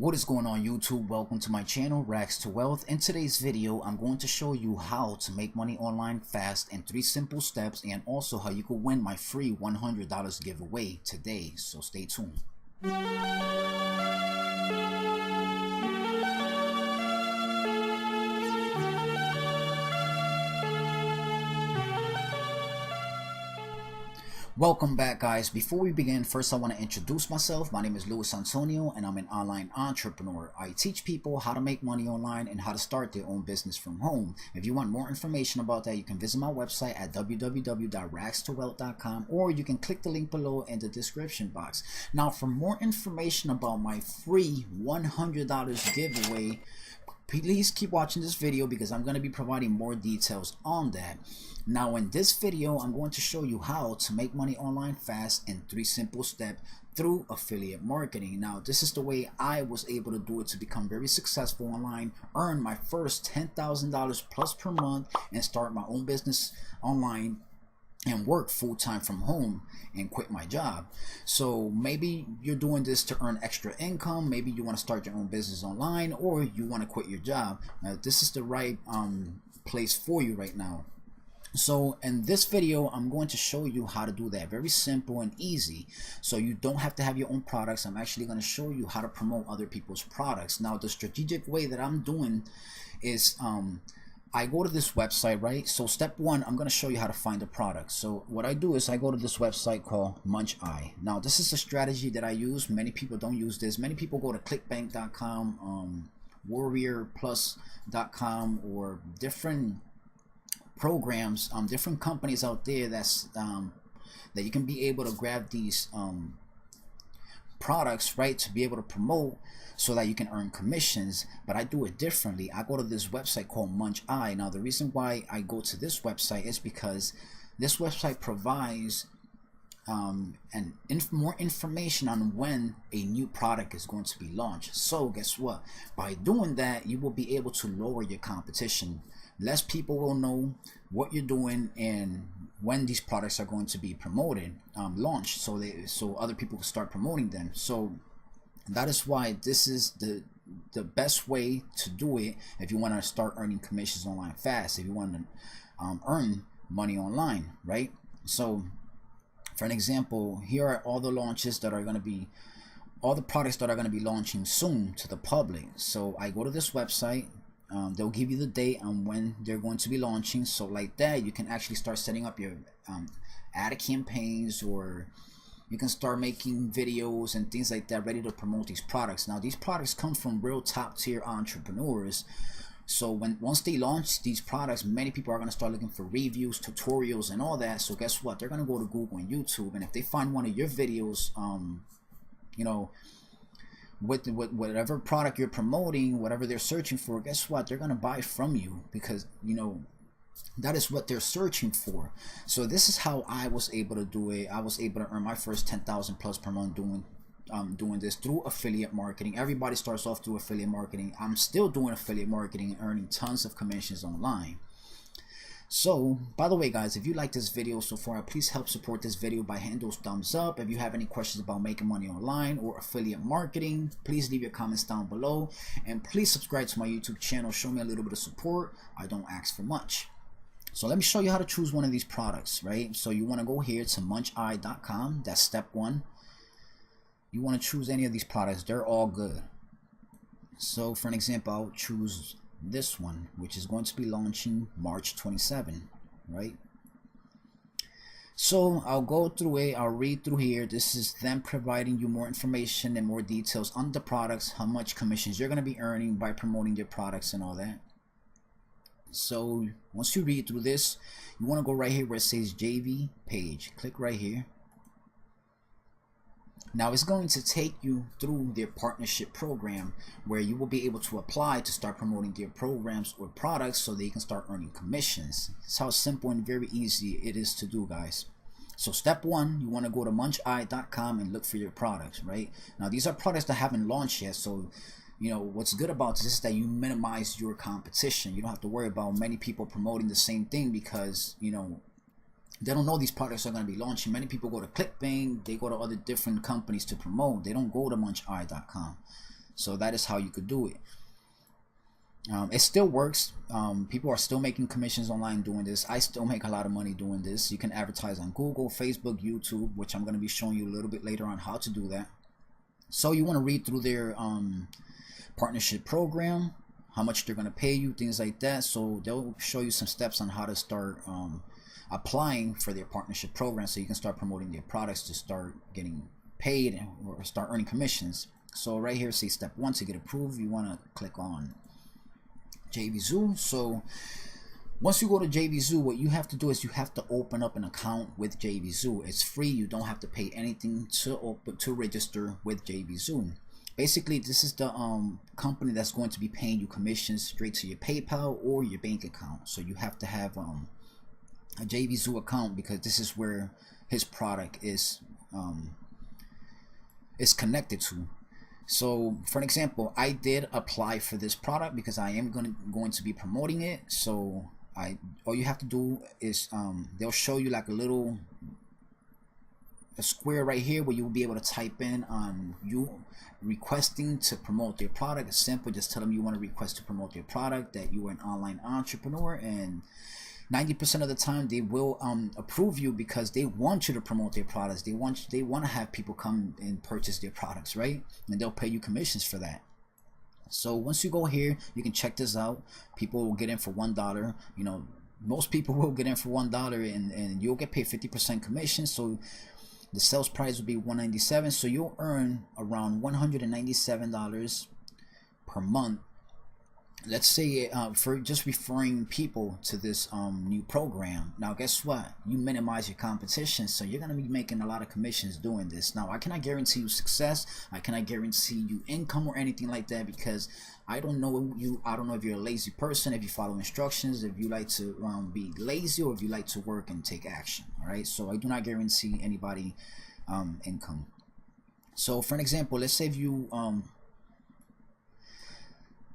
What is going on YouTube? Welcome to my channel, Rags to Wealth. In today's video, I'm going to show you how to make money online fast in 3 simple steps, and also how you can win my free $100 giveaway today. So stay tuned. Welcome back, guys. Before we begin, first I want to introduce myself. My name is Luis Antonio and I'm an online entrepreneur. I teach people how to make money online and how to start their own business from home. If you want more information about that, you can visit my website at www.ragstowealth.com, or you can click the link below in the description box. Now, for more information about my free $100 giveaway, please keep watching this video because I'm going to be providing more details on that. Now, in this video, I'm going to show you how to make money online fast in 3 simple steps through affiliate marketing. Now, this is the way I was able to do it to become very successful online, earn my first $10,000 plus per month, and start my own business online and work full-time from home and quit my job. So maybe you're doing this to earn extra income, maybe you want to start your own business online, or you want to quit your job. Now, this is the right place for you right now. So in this video, I'm going to show you how to do that. Very simple and easy. So you don't have to have your own products. I'm actually going to show you how to promote other people's products. Now, the strategic way that I'm doing is I go to this website, right? So step 1, I'm going to show you how to find a product. So what I do is I go to this website called MunchEye. Now, this is a strategy that I use. Many people don't use this. Many people go to clickbank.com, warriorplus.com, or different programs, different companies out there that you can be able to grab these products, right, to be able to promote so that you can earn commissions. But I do it differently. I go to this website called MunchEye. Now, the reason why I go to this website is because this website provides more information on when a new product is going to be launched. So guess what? By doing that, you will be able to lower your competition. Less people will know what you're doing and when these products are going to be promoted, launched, so other people will start promoting them. So that is why this is the best way to do it if you want to start earning commissions online fast, if you want to earn money online, right? So for an example, here are all the launches that are going to be, all the products that are going to be launching soon to the public. So I go to this website. They'll give you the date on when they're going to be launching. So like that, you can actually start setting up your ad campaigns, or you can start making videos and things like that ready to promote these products. Now, these products come from real top tier entrepreneurs. So once they launch these products, many people are going to start looking for reviews, tutorials, and all that. So guess what? They're going to go to Google and YouTube, and if they find one of your videos, you know, with whatever product you're promoting, whatever they're searching for, guess what? They're going to buy from you because, you know, that is what they're searching for. So this is how I was able to do it. I was able to earn my first 10,000 plus per month doing this through affiliate marketing. Everybody starts off through affiliate marketing. I'm still doing affiliate marketing and earning tons of commissions online. So, by the way, guys, if you like this video so far, please help support this video by hitting those thumbs up. If you have any questions about making money online or affiliate marketing, please leave your comments down below. And please subscribe to my YouTube channel. Show me a little bit of support. I don't ask for much. So let me show you how to choose one of these products, right? So you want to go here to muncheye.com. That's step 1. You want to choose any of these products. They're all good. So, for an example, I'll choose this one, which is going to be launching March 27, right? So I'll go through it, I'll read through here. This is them providing you more information and more details on the products, how much commissions you're going to be earning by promoting your products and all that. So once you read through this, you want to go right here where it says Jvzoo page. Click right here. Now it's going to take you through their partnership program, where you will be able to apply to start promoting their programs or products so they can start earning commissions. That's how simple and very easy it is to do, guys. So step 1, you want to go to muncheye.com and look for your products, right? Now, these are products that haven't launched yet, so you know what's good about this is that you minimize your competition. You don't have to worry about many people promoting the same thing because, you know, they don't know these products are going to be launching. Many people go to ClickBank, they go to other different companies to promote. They don't go to muncheye.com. So that is how you could do it. It still works. People are still making commissions online doing this. I still make a lot of money doing this. You can advertise on Google, Facebook, YouTube, which I'm going to be showing you a little bit later on how to do that. So you want to read through their partnership program, how much they're going to pay you, things like that. So they'll show you some steps on how to start applying for their partnership program, so you can start promoting their products to start getting paid or start earning commissions. So right here, say step 1, to get approved, you want to click on Jvzoo. So once you go to Jvzoo, what you have to do is you have to open up an account with Jvzoo. It's free. You don't have to pay anything to register with Jvzoo. Basically, this is the company that's going to be paying you commissions straight to your PayPal or your bank account. So you have to have a Jvzoo account, because this is where his product is connected to. So for an example, I did apply for this product because I am going to be promoting it. So all you have to do is they'll show you like a square right here where you'll be able to type in on you requesting to promote their product. It's simple. Just tell them you want to request to promote their product, that you are an online entrepreneur, and 90% of the time they will approve you, because they want you to promote their products. They want to have people come and purchase their products, right? And they'll pay you commissions for that. So once you go here, you can check this out. People will get in for $1. You know, most people will get in for $1, and you'll get paid 50% commission. So the sales price will be $197. So you'll earn around $197 per month. Let's say for just referring people to this new program. Now guess what? You minimize your competition, so you're going to be making a lot of commissions doing this. Now I cannot guarantee you success. I cannot guarantee you income or anything like that, because I don't know you. I don't know if you're a lazy person, if you follow instructions, if you like to be lazy, or if you like to work and take action. All right, so I do not guarantee anybody income. So for an example, let's say if you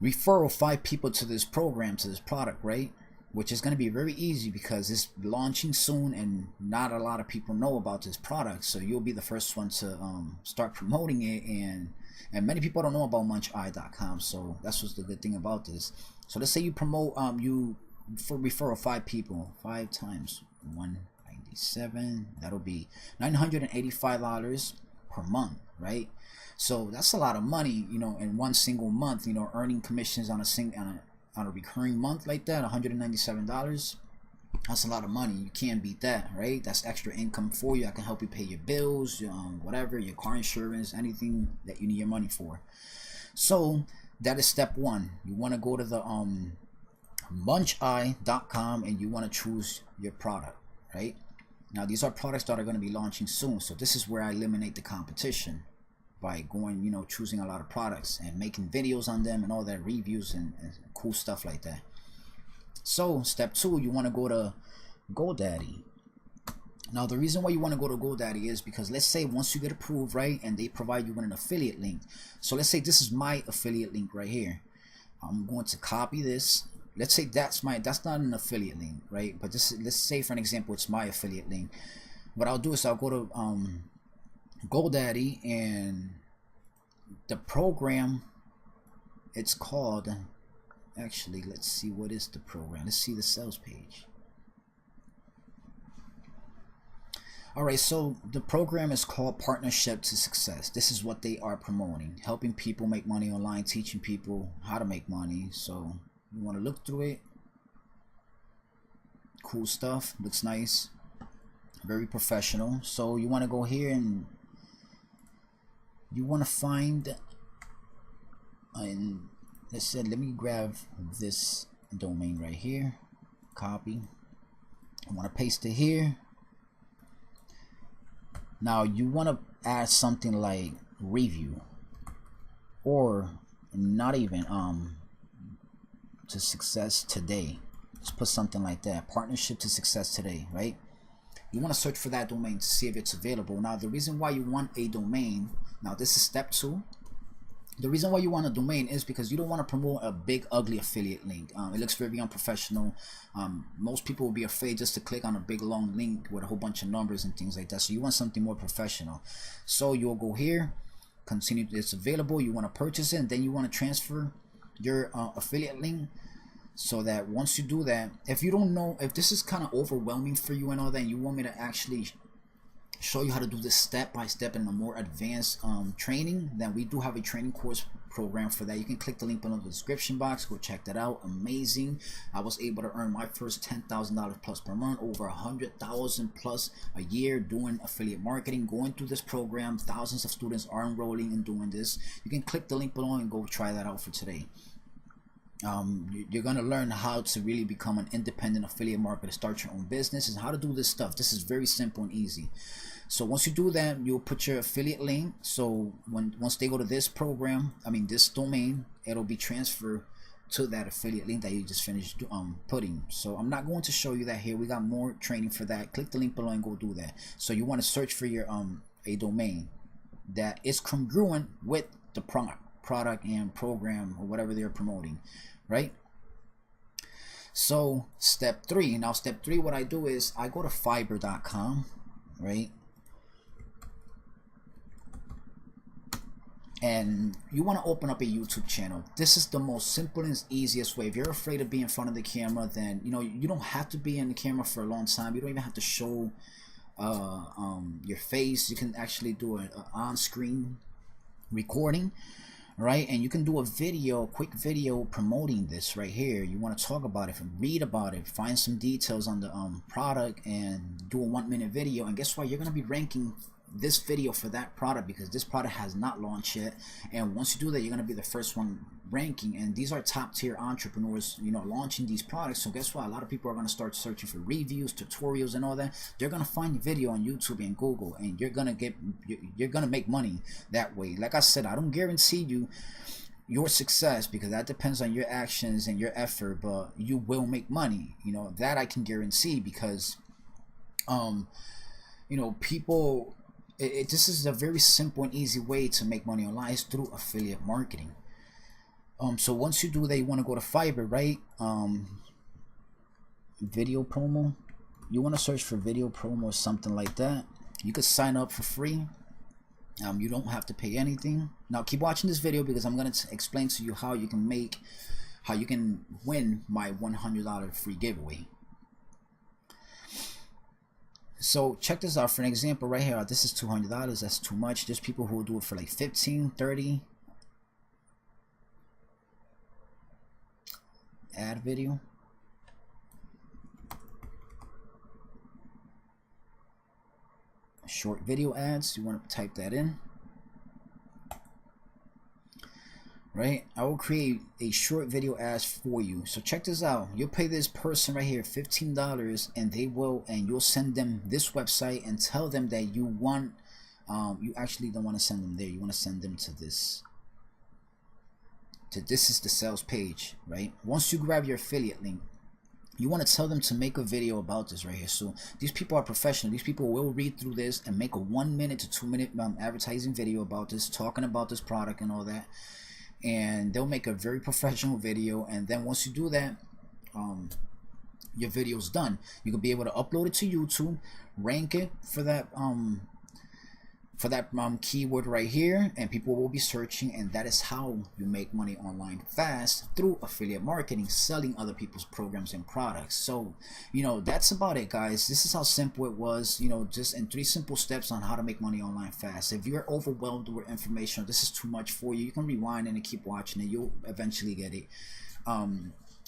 refer 5 people to this program, to this product, right? Which is going to be very easy because it's launching soon and not a lot of people know about this product. So you'll be the first one to start promoting it, and many people don't know about muncheye.com. So that's what's the good thing about this. So let's say you promote you refer 5 people, 5 times 197, that'll be $985 per month, right? So that's a lot of money, you know, in one single month. You know, earning commissions on a recurring month like that, $197. That's a lot of money. You can't beat that, right? That's extra income for you. I can help you pay your bills, whatever, your car insurance, anything that you need your money for. So that is step 1. You want to go to the muncheye.com and you want to choose your product, right? Now these are products that are going to be launching soon. So this is where I eliminate the competition, by going, you know, choosing a lot of products and making videos on them and all that, reviews and cool stuff like that. So step 2, you want to go to GoDaddy. Now the reason why you want to go to GoDaddy is because, let's say once you get approved, right, and they provide you with an affiliate link. So let's say this is my affiliate link right here. I'm going to copy this. Let's say that's not an affiliate link, right? But this, let's say for an example, it's my affiliate link. What I'll do is I'll go to GoDaddy, and the program, it's called, actually, let's see, what is the program? Let's see the sales page. Alright, so the program is called Partnership to Success. This is what they are promoting, helping people make money online, teaching people how to make money. So you want to look through it. Cool stuff, looks nice, very professional. So you want to go here and you want to find, and let's say, let me grab this domain right here, copy. I want to paste it here. Now you want to add something like review, or not even to success today. Let's put something like that, partnership to success today, right? You want to search for that domain to see if it's available. Now the reason why you want a domain, now this is step 2. The reason why you want a domain is because you don't want to promote a big ugly affiliate link. It looks very unprofessional. Most people will be afraid just to click on a big long link with a whole bunch of numbers and things like that. So you want something more professional. So you'll go here, continue, it's available, you want to purchase it, and then you want to transfer your affiliate link, so that once you do that, if you don't know, if this is kind of overwhelming for you and all that, and you want me to actually show you how to do this step by step in a more advanced training, then we do have a training course program for that. You can click the link below in the description box, go check that out. Amazing. I was able to earn my first $10,000 plus per month, over 100,000 plus a year doing affiliate marketing, going through this program. Thousands of students are enrolling and doing this. You can click the link below and go try that out for today. You're going to learn how to really become an independent affiliate marketer, start your own business, and how to do this stuff. This is very simple and easy. So once you do that, you'll put your affiliate link. So once they go to this program, this domain, it'll be transferred to that affiliate link that you just finished putting. So I'm not going to show you that here. We got more training for that. Click the link below and go do that. So you want to search for your a domain that is congruent with the product and program or whatever they're promoting, right? So step 3. Now step 3, what I do is I go to fiverr.com, right? And you want to open up a YouTube channel. This is the most simple and easiest way. If you're afraid of being in front of the camera, then you don't have to be in the camera for a long time. You don't even have to show your face. You can actually do an on-screen recording, right? And you can do a video, quick video promoting this right here. You want to talk about it and read about it, find some details on the product, and do a 1-minute video. And guess what? You're going to be ranking this video for that product, because this product has not launched yet. And once you do that, you're going to be the first one ranking. And these are top tier entrepreneurs, launching these products. So guess what? A lot of people are going to start searching for reviews, tutorials, and all that. They're going to find your video on YouTube and Google, and you're going to make money that way. Like I said, I don't guarantee you your success, because that depends on your actions and your effort, but you will make money. That I can guarantee, because people, this is a very simple and easy way to make money online, is through affiliate marketing. So once you do that, you want to go to Fiverr, right? Video promo. You want to search for video promo or something like that. You could sign up for free. You don't have to pay anything. Now keep watching this video, because I'm going to explain to you how you can win my $100 free giveaway. So check this out. For an example right here, this is $200. That's too much. There's people who will do it for like 15, 30. Add video. Short video ads. You want to type that in. Right, I will create a short video ads for you. So check this out. You'll pay this person right here $15, and you'll send them this website and tell them that you want, you actually don't want to send them there. You want to send them to this. This is the sales page, right? Once you grab your affiliate link, you want to tell them to make a video about this right here. So these people are professional. These people will read through this and make a 1-minute to 2-minute advertising video about this, talking about this product and all that. And they'll make a very professional video. And then once you do that, your video's done. You can be able to upload it to YouTube, rank it for that keyword right here, and people will be searching. And that is how you make money online fast, through affiliate marketing, selling other people's programs and products. So that's about it, guys. This is how simple it was, just in 3 simple steps on how to make money online fast. If you're overwhelmed with information, this is too much for you, you can rewind and keep watching it. You'll eventually get it.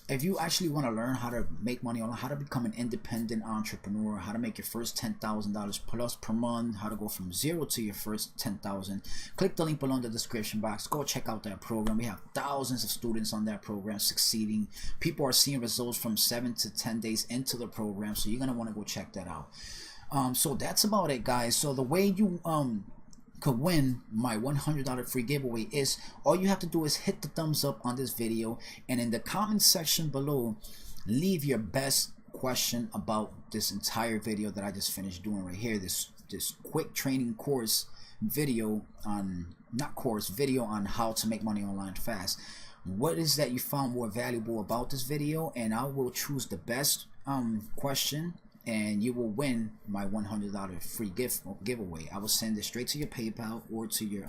If you actually want to learn how to make money online, how to become an independent entrepreneur, how to make your first $10,000 plus per month, how to go from 0 to your first 10,000, click the link below in the description box. Go check out that program. We have thousands of students on that program succeeding. People are seeing results from 7 to 10 days into the program, so you're gonna want to go check that out. So that's about it, guys. So the way you could win my $100 free giveaway is, all you have to do is hit the thumbs up on this video, and in the comment section below, leave your best question about this entire video that I just finished doing right here. This quick training course video on, video on how to make money online fast. What is that you found more valuable about this video? And I will choose the best question, and you will win my $100 free giveaway. I will send it straight to your PayPal or to your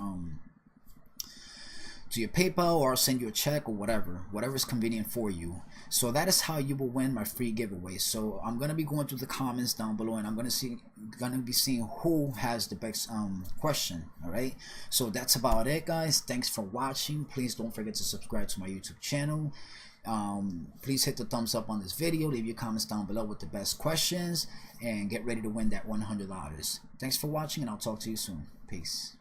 to your PayPal, or I'll send you a check, or whatever is convenient for you. So that is how you will win my free giveaway. So I'm gonna be going through the comments down below, and I'm gonna be seeing who has the best question. All right, so that's about it, guys. Thanks for watching. Please don't forget to subscribe to my YouTube channel. Please hit the thumbs up on this video, leave your comments down below with the best questions, and get ready to win that $100. Thanks for watching, and I'll talk to you soon. Peace.